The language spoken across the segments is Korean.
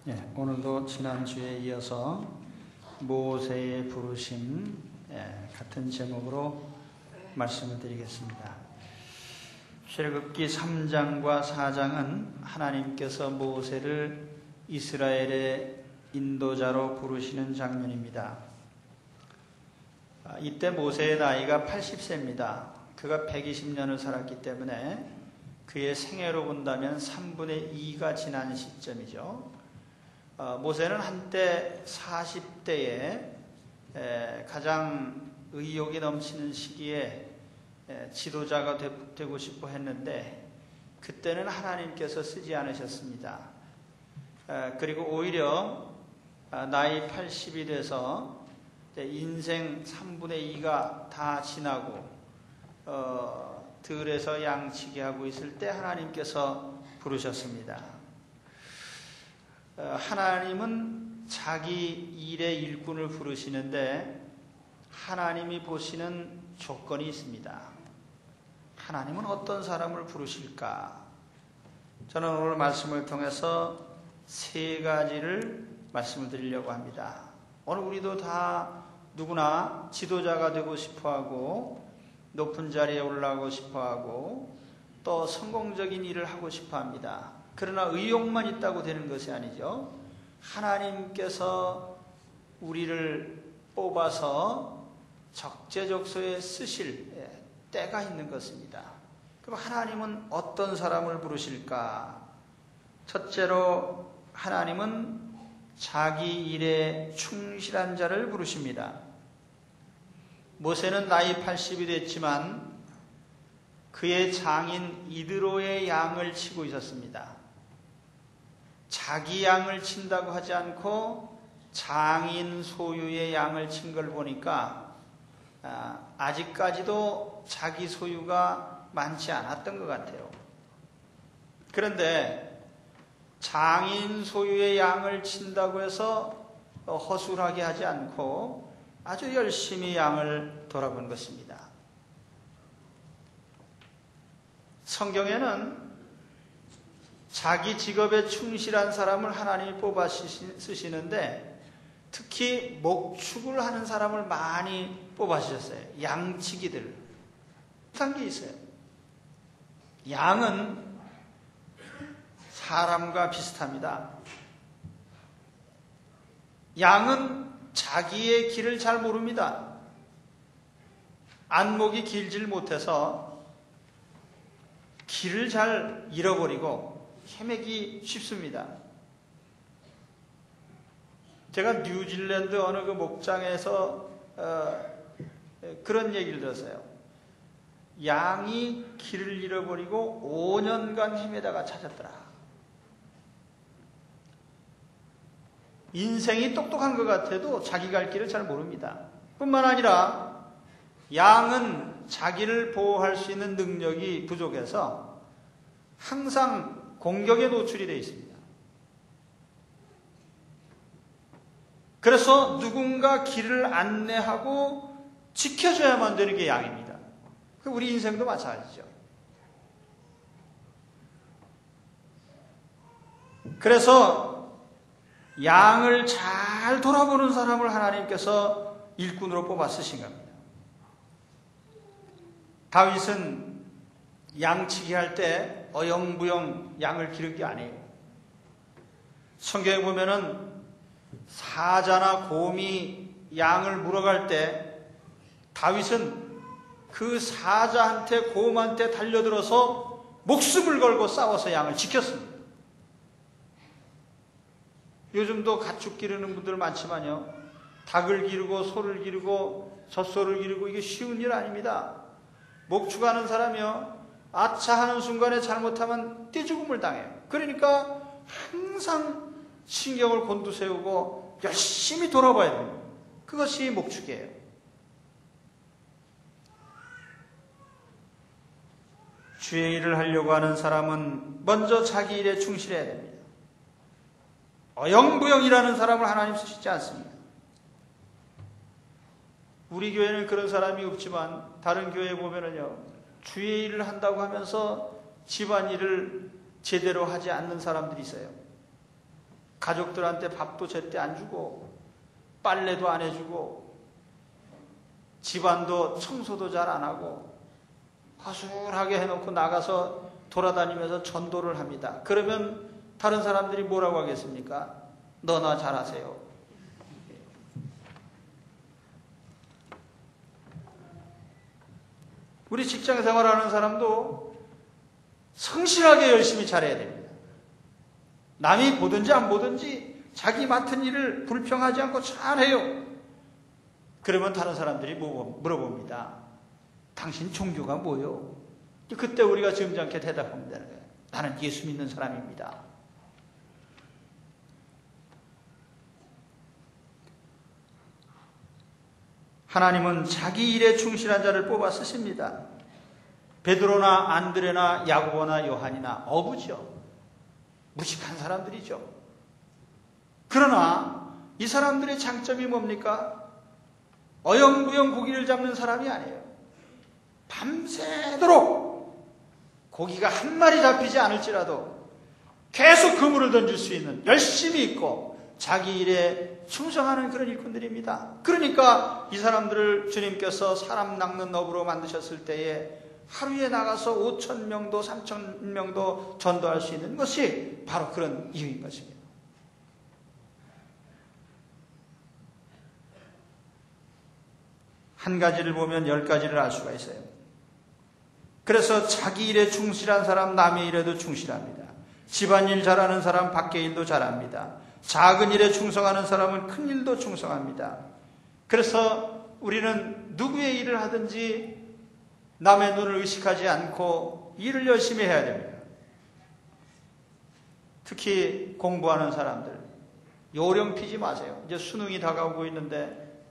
오늘도 지난주에 이어서 모세의 부르심 같은 제목으로 말씀을 드리겠습니다. 출애굽기 3장과 4장은 하나님께서 모세를 이스라엘의 인도자로 부르시는 장면입니다. 이때 모세의 나이가 80세입니다. 그가 120년을 살았기 때문에 그의 생애로 본다면 3분의 2가 지난 시점이죠. 모세는 한때 40대에 가장 의욕이 넘치는 시기에 지도자가 되고 싶어 했는데 그때는 하나님께서 쓰지 않으셨습니다. 그리고 오히려 나이 80이 돼서 인생 3분의 2가 다 지나고 들에서 양치기 하고 있을 때 하나님께서 부르셨습니다. 하나님은 자기 일의 일꾼을 부르시는데 하나님이 보시는 조건이 있습니다. 하나님은 어떤 사람을 부르실까? 저는 오늘 말씀을 통해서 세 가지를 말씀을 드리려고 합니다. 오늘 우리도 다 누구나 지도자가 되고 싶어하고 높은 자리에 올라가고 싶어하고 또 성공적인 일을 하고 싶어합니다. 그러나 의욕만 있다고 되는 것이 아니죠. 하나님께서 우리를 뽑아서 적재적소에 쓰실 때가 있는 것입니다. 그럼 하나님은 어떤 사람을 부르실까? 첫째로 하나님은 자기 일에 충실한 자를 부르십니다. 모세는 나이 80이 됐지만 그의 장인 이드로의 양을 치고 있었습니다. 자기 양을 친다고 하지 않고 장인 소유의 양을 친 걸 보니까 아직까지도 자기 소유가 많지 않았던 것 같아요. 그런데 장인 소유의 양을 친다고 해서 허술하게 하지 않고 아주 열심히 양을 돌아본 것입니다. 성경에는 자기 직업에 충실한 사람을 하나님이 뽑아 쓰시는데 특히 목축을 하는 사람을 많이 뽑아 주셨어요. 양치기들. 비슷한 게 있어요. 양은 사람과 비슷합니다. 양은 자기의 길을 잘 모릅니다. 안목이 길질 못해서 길을 잘 잃어버리고 헤매기 쉽습니다. 제가 뉴질랜드 어느 그 목장에서 그런 얘기를 들었어요. 양이 길을 잃어버리고 5년간 헤매다가 찾았더라. 인생이 똑똑한 것 같아도 자기 갈 길을 잘 모릅니다. 뿐만 아니라 양은 자기를 보호할 수 있는 능력이 부족해서 항상 공격에 노출이 되어 있습니다. 그래서 누군가 길을 안내하고 지켜줘야만 되는 게 양입니다. 우리 인생도 마찬가지죠. 그래서 양을 잘 돌아보는 사람을 하나님께서 일꾼으로 뽑아 쓰신 겁니다. 다윗은 양치기 할 때 어영부영 양을 기른 게 아니에요. 성경에 보면은 사자나 곰이 양을 물어갈 때 다윗은 그 사자한테 곰한테 달려들어서 목숨을 걸고 싸워서 양을 지켰습니다. 요즘도 가축 기르는 분들 많지만요. 닭을 기르고 소를 기르고 젖소를 기르고 이게 쉬운 일 아닙니다. 목축하는 사람이요. 아차 하는 순간에 잘못하면 떼죽음을 당해요. 그러니까 항상 신경을 곤두세우고 열심히 돌아봐야 됩니다. 그것이 목축이에요. 주의 일을 하려고 하는 사람은 먼저 자기 일에 충실해야 됩니다. 어영부영 일하는 사람을 하나님 쓰시지 않습니다. 우리 교회는 그런 사람이 없지만 다른 교회에 보면은요. 주의 일을 한다고 하면서 집안일을 제대로 하지 않는 사람들이 있어요. 가족들한테 밥도 제때 안 주고 빨래도 안 해주고 집안도 청소도 잘 안 하고 허술하게 해놓고 나가서 돌아다니면서 전도를 합니다. 그러면 다른 사람들이 뭐라고 하겠습니까? 너나 잘하세요. 우리 직장 생활하는 사람도 성실하게 열심히 잘해야 됩니다. 남이 보든지 안 보든지 자기 맡은 일을 불평하지 않고 잘해요. 그러면 다른 사람들이 물어봅니다. 당신 종교가 뭐요? 그때 우리가 점잖게 대답합니다. 나는 예수 믿는 사람입니다. 하나님은 자기 일에 충실한 자를 뽑아 쓰십니다. 베드로나 안드레나 야고보나 요한이나 어부죠. 무식한 사람들이죠. 그러나 이 사람들의 장점이 뭡니까? 어영부영 고기를 잡는 사람이 아니에요. 밤새도록 고기가 한 마리 잡히지 않을지라도 계속 그물을 던질 수 있는 열심히 있고 자기 일에 충성하는 그런 일꾼들입니다. 그러니까 이 사람들을 주님께서 사람 낚는 어부로 만드셨을 때에 하루에 나가서 5,000명도 3,000명도 전도할 수 있는 것이 바로 그런 이유인 것입니다. 한 가지를 보면 10가지를 알 수가 있어요. 그래서 자기 일에 충실한 사람 남의 일에도 충실합니다. 집안일 잘하는 사람 밖의 일도 잘합니다. 작은 일에 충성하는 사람은 큰 일도 충성합니다. 그래서 우리는 누구의 일을 하든지 남의 눈을 의식하지 않고 일을 열심히 해야 됩니다. 특히 공부하는 사람들 요령 피지 마세요. 이제 수능이 다가오고 있는데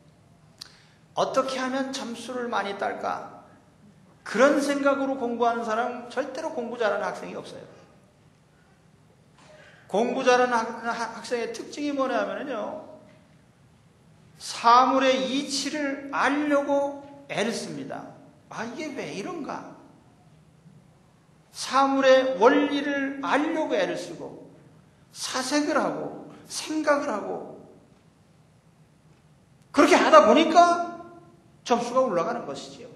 어떻게 하면 점수를 많이 딸까? 그런 생각으로 공부하는 사람 절대로 공부 잘하는 학생이 없어요. 공부 잘하는 학생의 특징이 뭐냐면요, 사물의 이치를 알려고 애를 씁니다. 아, 이게 왜 이런가? 사물의 원리를 알려고 애를 쓰고 사색을 하고 생각을 하고 그렇게 하다 보니까 점수가 올라가는 것이지요.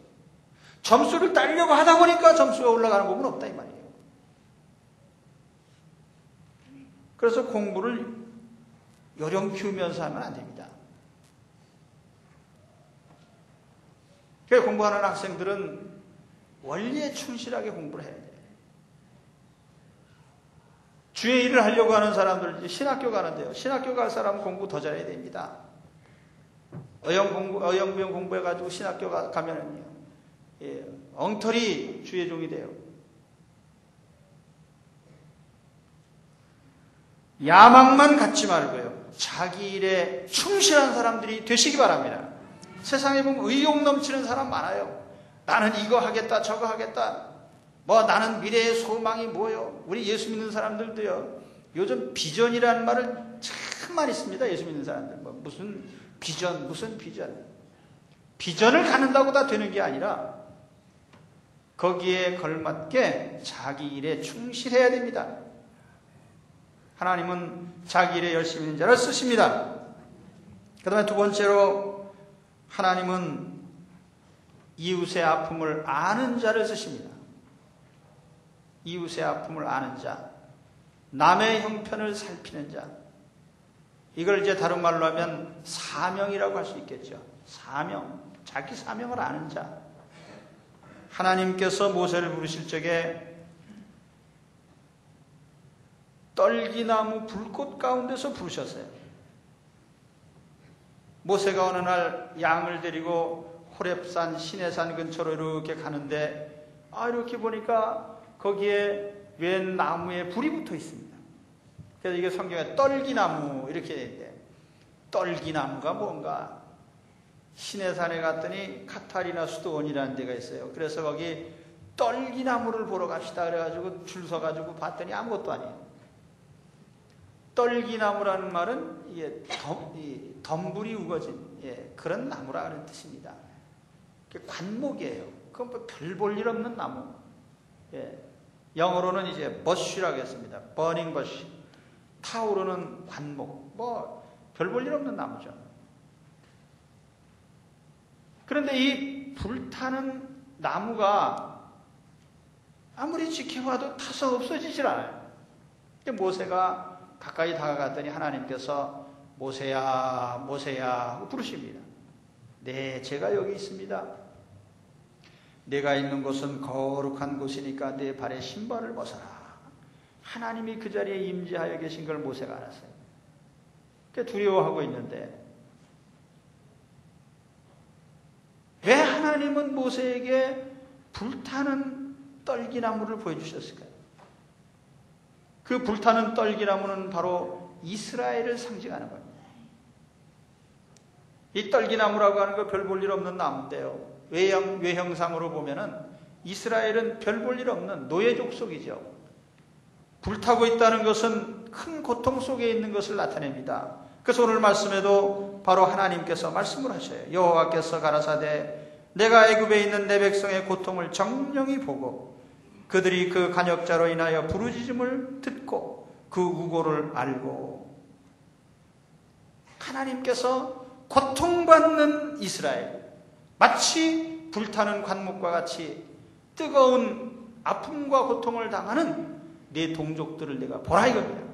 점수를 따려고 하다 보니까 점수가 올라가는 부분은 없다 이 말이에요. 그래서 공부를 요령 피우면서 하면 안 됩니다. 그래서 공부하는 학생들은 원리에 충실하게 공부를 해야 돼요. 주의 일을 하려고 하는 사람들, 이제 신학교 가는데요. 신학교 갈 사람은 공부 더 잘해야 됩니다. 어영부영 공부해가지고 신학교 가면은요, 엉터리 주의 종이 돼요. 야망만 갖지 말고요, 자기 일에 충실한 사람들이 되시기 바랍니다. 세상에 보면 의욕 넘치는 사람 많아요. 나는 이거 하겠다 저거 하겠다, 나는 미래의 소망이 뭐요. 우리 예수 믿는 사람들도요, 요즘 비전이라는 말을 참 많이 씁니다. 예수 믿는 사람들 무슨 비전 비전을 갖는다고 다 되는 게 아니라 거기에 걸맞게 자기 일에 충실해야 됩니다. 하나님은 자기 일에 열심히 있는 자를 쓰십니다. 그 다음에 두 번째로 하나님은 이웃의 아픔을 아는 자를 쓰십니다. 이웃의 아픔을 아는 자, 남의 형편을 살피는 자, 이걸 이제 다른 말로 하면 사명이라고 할 수 있겠죠. 사명, 자기 사명을 아는 자. 하나님께서 모세를 부르실 적에 떨기나무 불꽃 가운데서 부르셨어요. 모세가 어느 날 양을 데리고 호렙산 시내산 근처로 이렇게 가는데 이렇게 보니까 거기에 웬 나무에 불이 붙어 있습니다. 그래서 이게 성경에 떨기나무 이렇게 돼 있는데, 떨기나무가 뭔가? 시내산에 갔더니 카타리나 수도원이라는 데가 있어요. 그래서 거기 떨기나무를 보러 갑시다 그래가지고 줄 서가지고 봤더니 아무것도 아니에요. 떨기나무라는 말은 이게 덤불이 우거진 그런 나무라는 뜻입니다. 관목이에요. 그건 뭐 별 볼 일 없는 나무. 영어로는 이제 버쉬라고 했습니다. 버닝 버쉬. 타오르는 관목, 별 볼 일 없는 나무죠. 그런데 이 불타는 나무가 아무리 지켜봐도 타서 없어지질 않아요. 모세가 가까이 다가갔더니 하나님께서 모세야, 모세야 부르십니다. 네, 제가 여기 있습니다. 내가 있는 곳은 거룩한 곳이니까 내 발에 신발을 벗어라. 하나님이 그 자리에 임재하여 계신 걸 모세가 알았어요. 두려워하고 있는데 왜 하나님은 모세에게 불타는 떨기나무를 보여주셨을까요? 그 불타는 떨기나무는 바로 이스라엘을 상징하는 겁니다. 이 떨기나무라고 하는 거 별 볼 일 없는 나무인데요. 외형상으로 보면은 이스라엘은 별 볼 일 없는 노예 족속이죠. 불타고 있다는 것은 큰 고통 속에 있는 것을 나타냅니다. 그래서 오늘 말씀에도 바로 하나님께서 말씀을 하셔요. 여호와께서 가라사대 내가 애굽에 있는 내 백성의 고통을 정령히 보고 그들이 그 간역자로 인하여 부르짖음을 듣고 그 우고를 알고. 하나님께서 고통받는 이스라엘, 마치 불타는 관목과 같이 뜨거운 아픔과 고통을 당하는 네 동족들을 내가 보라 이겁니다.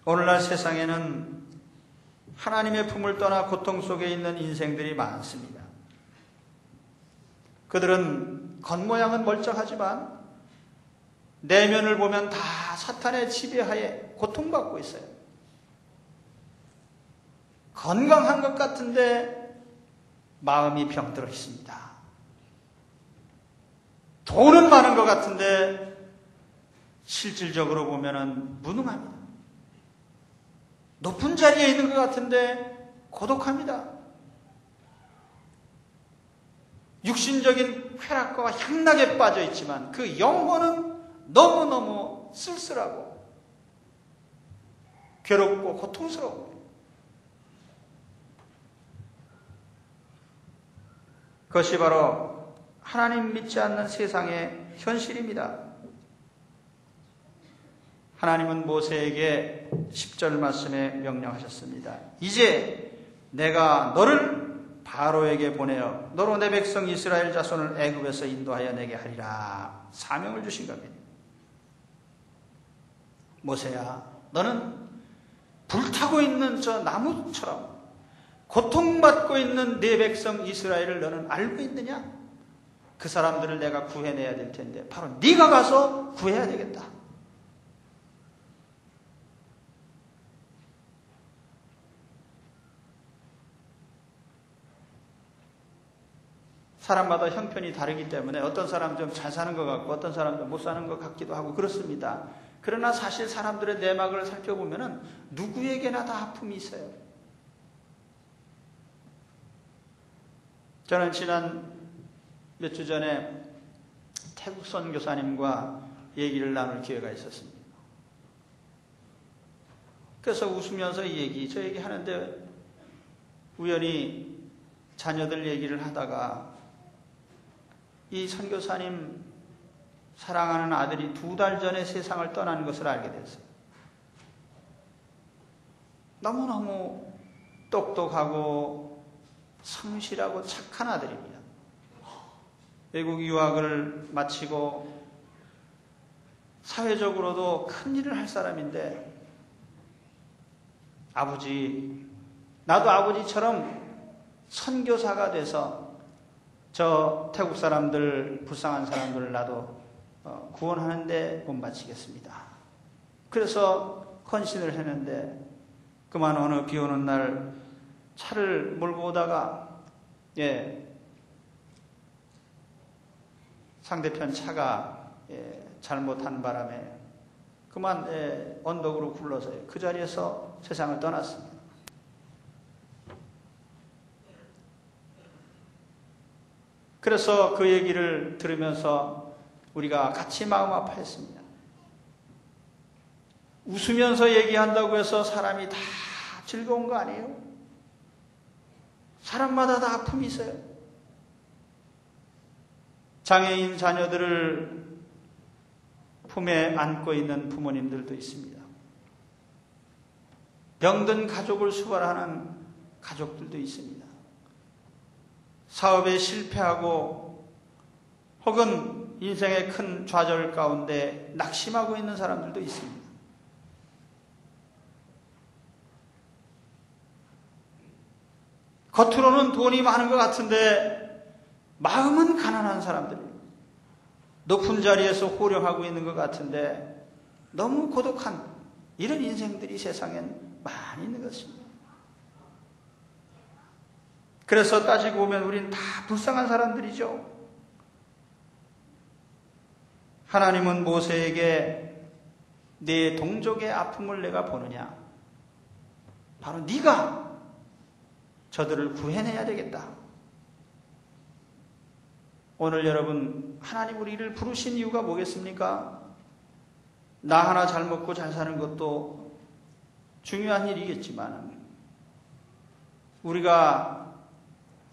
오늘날 세상에는 하나님의 품을 떠나 고통 속에 있는 인생들이 많습니다. 그들은 겉모양은 멀쩡하지만 내면을 보면 다 사탄의 지배하에 고통받고 있어요. 건강한 것 같은데 마음이 병들어 있습니다. 돈은 많은 것 같은데 실질적으로 보면은 무능합니다. 높은 자리에 있는 것 같은데 고독합니다. 육신적인 쾌락과 향락에 빠져 있지만 그 영혼은 너무너무 쓸쓸하고 괴롭고 고통스러워. 그것이 바로 하나님 믿지 않는 세상의 현실입니다. 하나님은 모세에게 10절 말씀에 명령하셨습니다. 이제 내가 너를 바로에게 보내어 너로 내 백성 이스라엘 자손을 애굽에서 인도하여 내게 하리라. 사명을 주신 겁니다. 모세야, 너는 불타고 있는 저 나무처럼 고통받고 있는 내 백성 이스라엘을 너는 알고 있느냐? 그 사람들을 내가 구해내야 될 텐데 바로 네가 가서 구해야 되겠다. 사람마다 형편이 다르기 때문에 어떤 사람은 좀 잘 사는 것 같고 어떤 사람은 못 사는 것 같기도 하고 그렇습니다. 그러나 사실 사람들의 내막을 살펴보면 누구에게나 다 아픔이 있어요. 저는 지난 몇 주 전에 태국 선교사님과 얘기를 나눌 기회가 있었습니다. 그래서 웃으면서 저 얘기 하는데 우연히 자녀들 얘기를 하다가 이 선교사님 사랑하는 아들이 2달 전에 세상을 떠나는 것을 알게 됐어요. 너무너무 똑똑하고 성실하고 착한 아들입니다. 외국 유학을 마치고 사회적으로도 큰 일을 할 사람인데 아버지, 나도 아버지처럼 선교사가 돼서 저 태국 사람들, 불쌍한 사람들을 나도 구원하는데 못 바치겠습니다. 그래서 헌신을 했는데 그만 어느 비 오는 날 차를 몰고 오다가 상대편 차가 잘못한 바람에 그만 언덕으로 굴러서 그 자리에서 세상을 떠났습니다. 그래서 그 얘기를 들으면서 우리가 같이 마음 아파했습니다. 웃으면서 얘기한다고 해서 사람이 다 즐거운 거 아니에요? 사람마다 다 아픔이 있어요. 장애인 자녀들을 품에 안고 있는 부모님들도 있습니다. 병든 가족을 수발하는 가족들도 있습니다. 사업에 실패하고 혹은 인생의 큰 좌절 가운데 낙심하고 있는 사람들도 있습니다. 겉으로는 돈이 많은 것 같은데 마음은 가난한 사람들입니다. 높은 자리에서 호령하고 있는 것 같은데 너무 고독한 이런 인생들이 세상엔 많이 있는 것입니다. 그래서 따지고 보면 우리는 다 불쌍한 사람들이죠. 하나님은 모세에게 네 동족의 아픔을 내가 보느냐? 바로 네가 저들을 구해내야 되겠다. 오늘 여러분, 하나님 우리를 부르신 이유가 뭐겠습니까? 나 하나 잘 먹고 잘 사는 것도 중요한 일이겠지만 우리가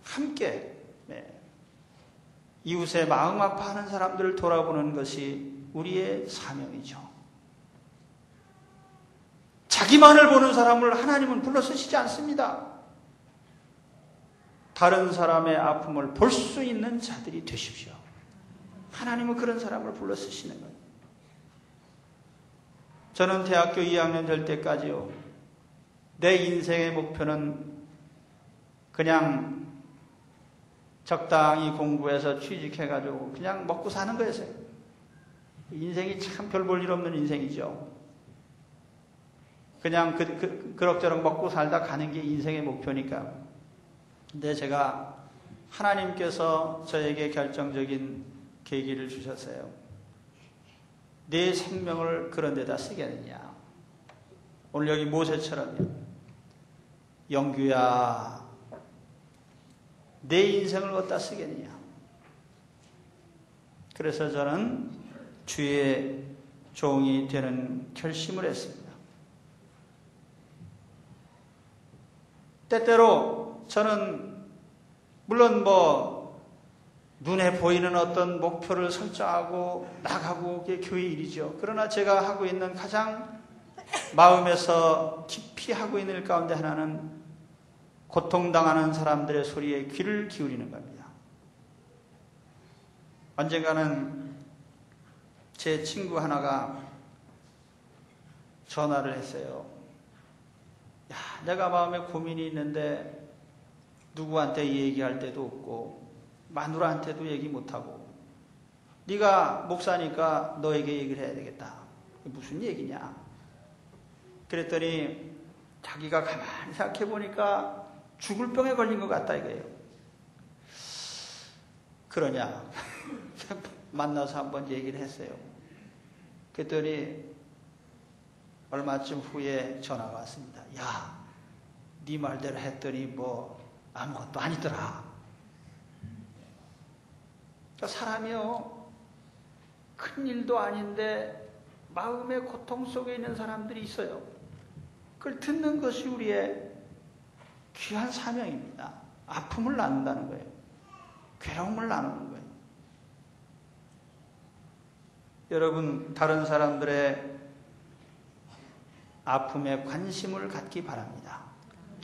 함께 이웃의 마음 아파하는 사람들을 돌아보는 것이 우리의 사명이죠. 자기만을 보는 사람을 하나님은 불러 쓰시지 않습니다. 다른 사람의 아픔을 볼 수 있는 자들이 되십시오. 하나님은 그런 사람을 불러 쓰시는 거예요. 저는 대학교 2학년 될 때까지요, 내 인생의 목표는 그냥 적당히 공부해서 취직해가지고 그냥 먹고 사는 거였어요. 인생이 참 별 볼 일 없는 인생이죠. 그냥 그럭저럭 먹고 살다 가는 게 인생의 목표니까. 근데 제가 하나님께서 저에게 결정적인 계기를 주셨어요. 내 생명을 그런 데다 쓰겠느냐. 오늘 여기 모세처럼요. 영규야, 내 인생을 어디다 쓰겠느냐. 그래서 저는 주의 종이 되는 결심을 했습니다. 때때로 저는 물론 눈에 보이는 어떤 목표를 설정하고 나가고 그게 교회 일이죠. 그러나 제가 하고 있는 가장 마음에서 깊이 하고 있는 일 가운데 하나는 고통당하는 사람들의 소리에 귀를 기울이는 겁니다. 언젠가는 제 친구 하나가 전화를 했어요. 야, 내가 마음에 고민이 있는데 누구한테 얘기할 데도 없고 마누라한테도 얘기 못하고 네가 목사니까 너에게 얘기를 해야 되겠다. 무슨 얘기냐? 그랬더니 자기가 가만히 생각해 보니까 죽을 병에 걸린 것 같다 이거예요. 그러냐? 만나서 한번 얘기를 했어요. 그랬더니 얼마쯤 후에 전화가 왔습니다. 야, 네 말대로 했더니 아무것도 아니더라. 사람이요, 큰 일도 아닌데 마음의 고통 속에 있는 사람들이 있어요. 그걸 듣는 것이 우리의 귀한 사명입니다. 아픔을 나눈다는 거예요. 괴로움을 나누는 거예요. 여러분, 다른 사람들의 아픔에 관심을 갖기 바랍니다.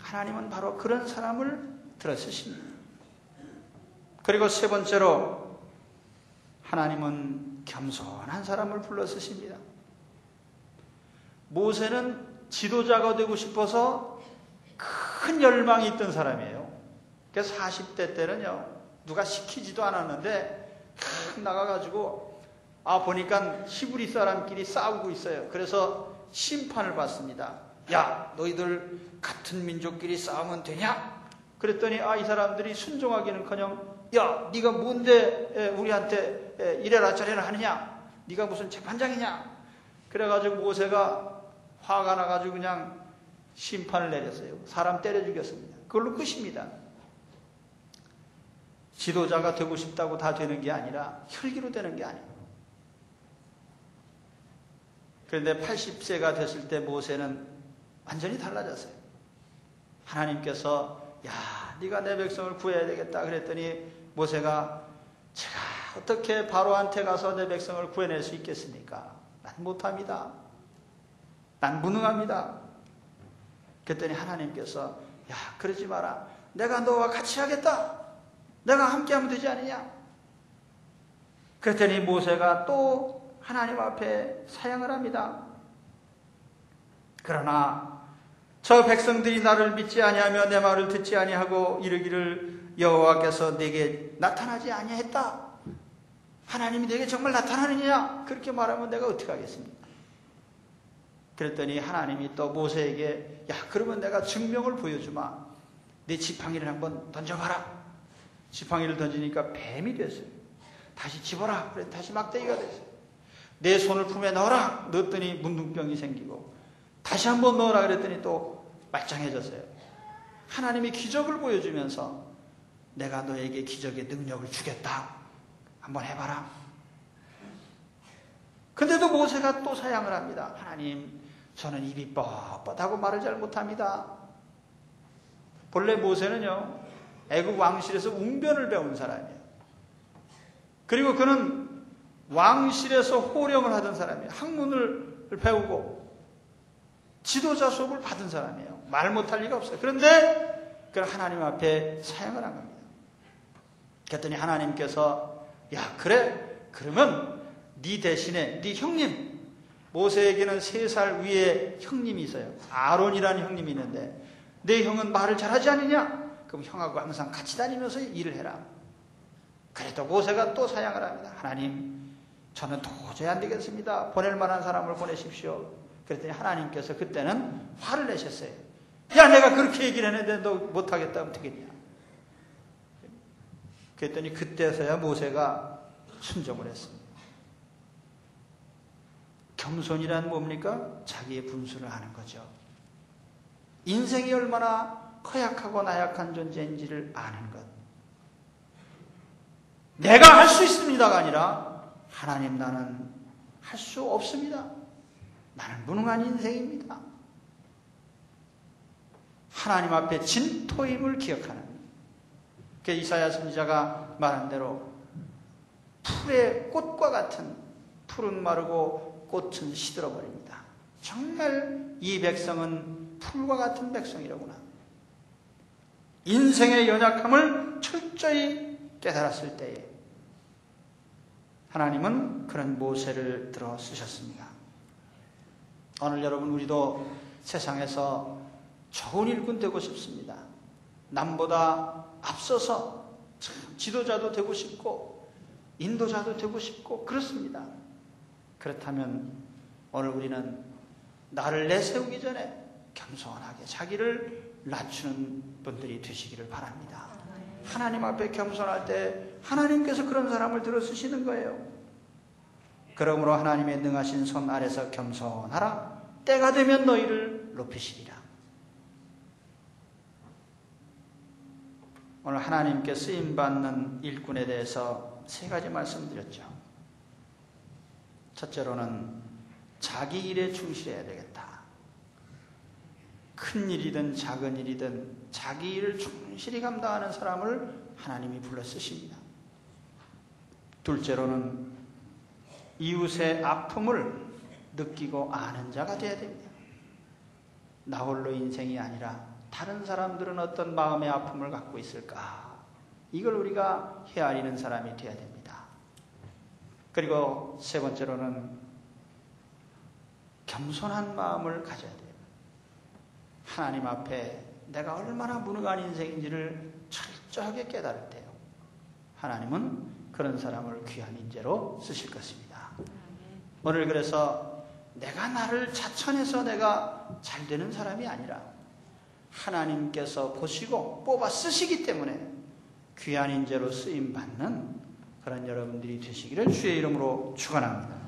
하나님은 바로 그런 사람을 들어쓰십니다. 그리고 세 번째로 하나님은 겸손한 사람을 불러 쓰십니다. 모세는 지도자가 되고 싶어서 큰 열망이 있던 사람이에요. 그래서 40대 때는요, 누가 시키지도 않았는데 나가가지고 보니까 히브리 사람끼리 싸우고 있어요. 그래서 심판을 받습니다. 야, 너희들 같은 민족끼리 싸우면 되냐? 그랬더니 이 사람들이 순종하기는커녕 야, 네가 뭔데 우리한테 이래라 저래라 하느냐? 네가 무슨 재판장이냐? 그래가지고 모세가 화가 나가지고 그냥 심판을 내렸어요. 사람 때려 죽였습니다. 그걸로 끝입니다. 지도자가 되고 싶다고 다 되는 게 아니라 혈기로 되는 게 아니에요. 그런데 80세가 됐을 때 모세는 완전히 달라졌어요. 하나님께서 야, 네가 내 백성을 구해야 되겠다 그랬더니 모세가 제가 어떻게 바로한테 가서 내 백성을 구해낼 수 있겠습니까? 난 못합니다. 난 무능합니다. 그랬더니 하나님께서 야, 그러지 마라. 내가 너와 같이 하겠다. 내가 함께하면 되지 않느냐. 그랬더니 모세가 또 하나님 앞에 사양을 합니다. 그러나 저 백성들이 나를 믿지 아니하며 내 말을 듣지 아니하고 이르기를 여호와께서 내게 나타나지 아니했다. 하나님이 내게 정말 나타나느냐? 그렇게 말하면 내가 어떻게 하겠습니까? 그랬더니 하나님이 또 모세에게 야, 그러면 내가 증명을 보여주마. 내 지팡이를 한번 던져봐라. 지팡이를 던지니까 뱀이 됐어요. 다시 집어라. 그래 다시 막대기가 됐어요. 내 손을 품에 넣어라. 넣었더니 문둥병이 생기고 다시 한번 넣어라. 그랬더니 또 말짱해졌어요. 하나님이 기적을 보여주면서 내가 너에게 기적의 능력을 주겠다. 한번 해봐라. 근데도 모세가 또 사양을 합니다. 하나님, 저는 입이 뻣뻣하고 말을 잘 못합니다. 본래 모세는요, 애굽 왕실에서 웅변을 배운 사람이에요. 그리고 그는 왕실에서 호령을 하던 사람이에요. 학문을 배우고 지도자 수업을 받은 사람이에요. 말 못할 리가 없어요. 그런데 그걸 하나님 앞에 사양을 한 겁니다. 그랬더니 하나님께서 야, 그래? 그러면 네 대신에 네 형님, 모세에게는 3살 위에 형님이 있어요. 아론이라는 형님이 있는데 내 형은 말을 잘하지 않느냐? 그럼 형하고 항상 같이 다니면서 일을 해라. 그래도 모세가 또 사양을 합니다. 하나님, 저는 도저히 안 되겠습니다. 보낼 만한 사람을 보내십시오. 그랬더니 하나님께서 그때는 화를 내셨어요. 야, 내가 그렇게 얘기를 했는데 너 못하겠다 하면 되겠냐? 그랬더니 그때서야 모세가 순종을 했습니다. 겸손이란 뭡니까? 자기의 분수를 아는 거죠. 인생이 얼마나 허약하고 나약한 존재인지를 아는 것. 내가 할 수 있습니다가 아니라 하나님, 나는 할 수 없습니다. 나는 무능한 인생입니다. 하나님 앞에 진토임을 기억하는. 이사야 선지자가 말한 대로 풀의 꽃과 같은, 풀은 마르고 꽃은 시들어버립니다. 정말 이 백성은 풀과 같은 백성이로구나. 인생의 연약함을 철저히 깨달았을 때에 하나님은 그런 모세를 들어 쓰셨습니다. 오늘 여러분, 우리도 세상에서 좋은 일꾼 되고 싶습니다. 남보다 앞서서 지도자도 되고 싶고 인도자도 되고 싶고 그렇습니다. 그렇다면 오늘 우리는 나를 내세우기 전에 겸손하게 자기를 낮추는 분들이 되시기를 바랍니다. 하나님 앞에 겸손할 때 하나님께서 그런 사람을 들어 쓰시는 거예요. 그러므로 하나님의 능하신 손 아래서 겸손하라. 때가 되면 너희를 높이시리라. 오늘 하나님께 쓰임받는 일꾼에 대해서 3가지 말씀드렸죠. 첫째로는 자기 일에 충실해야 되겠다. 큰 일이든 작은 일이든 자기 일을 충실히 감당하는 사람을 하나님이 불러 쓰십니다. 둘째로는 이웃의 아픔을 느끼고 아는 자가 되어야 됩니다. 나 홀로 인생이 아니라 다른 사람들은 어떤 마음의 아픔을 갖고 있을까? 이걸 우리가 헤아리는 사람이 되어야 됩니다. 그리고 3번째로는 겸손한 마음을 가져야 돼요. 하나님 앞에 내가 얼마나 무능한 인생인지를 철저하게 깨달을 때요. 하나님은 그런 사람을 귀한 인재로 쓰실 것입니다. 오늘 그래서 내가 나를 자천해서 내가 잘 되는 사람이 아니라 하나님께서 보시고 뽑아 쓰시기 때문에 귀한 인재로 쓰임받는 그런 여러분들이 되시기를 주의 이름으로 축원합니다.